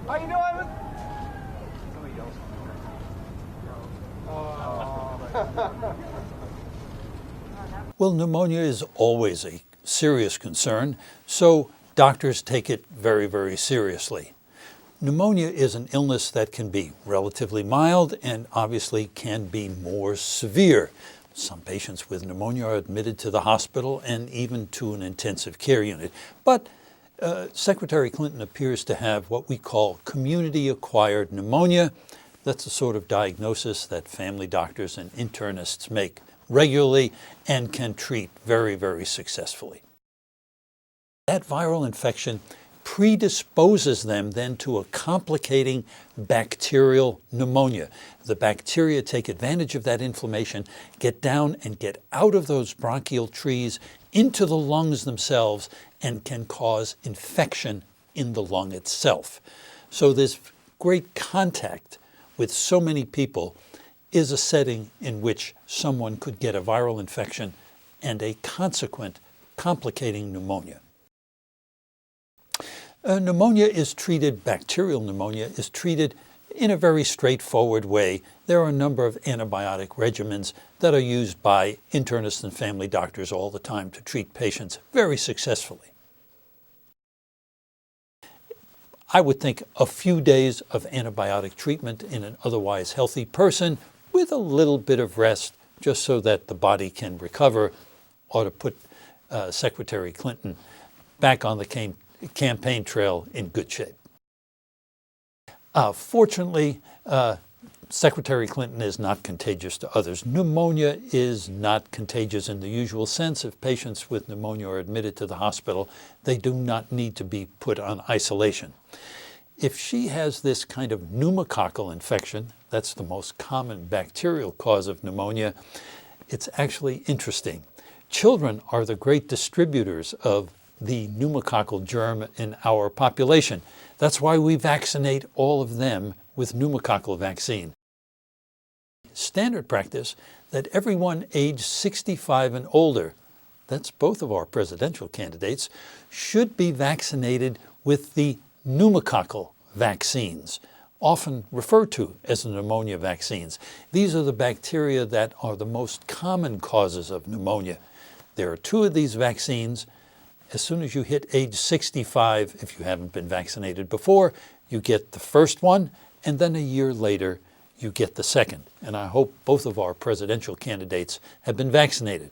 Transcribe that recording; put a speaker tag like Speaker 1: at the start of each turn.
Speaker 1: How you doing? Somebody else.
Speaker 2: Well, pneumonia is always a serious concern, so doctors take it very, very seriously. Pneumonia is an illness that can be relatively mild and obviously can be more severe. Some patients with pneumonia are admitted to the hospital and even to an intensive care unit. But Secretary Clinton appears to have what we call community-acquired pneumonia. That's a sort of diagnosis that family doctors and internists make regularly and can treat very, very successfully. That viral infection predisposes them then to a complicating bacterial pneumonia. The bacteria take advantage of that inflammation, get down and get out of those bronchial trees into the lungs themselves, and can cause infection in the lung itself. So this great contact with so many people is a setting in which someone could get a viral infection and a consequent complicating pneumonia. Pneumonia is treated, bacterial pneumonia is treated in a very straightforward way. There are a number of antibiotic regimens that are used by internists and family doctors all the time to treat patients very successfully. I would think a few days of antibiotic treatment in an otherwise healthy person with a little bit of rest just so that the body can recover ought to put Secretary Clinton back on the campaign trail in good shape. Fortunately, Secretary Clinton is not contagious to others. Pneumonia is not contagious in the usual sense. If patients with pneumonia are admitted to the hospital, they do not need to be put on isolation. If she has this kind of pneumococcal infection, that's the most common bacterial cause of pneumonia, it's actually interesting. Children are the great distributors of the pneumococcal germ in our population. That's why we vaccinate all of them with pneumococcal vaccine. Standard practice that everyone age 65 and older, that's both of our presidential candidates, should be vaccinated with the pneumococcal vaccines, often referred to as the pneumonia vaccines. These are the bacteria that are the most common causes of pneumonia. There are 2 of these vaccines. As soon as you hit age 65, if you haven't been vaccinated before, you get the first one, and then a year later, you get the second. And I hope both of our presidential candidates have been vaccinated.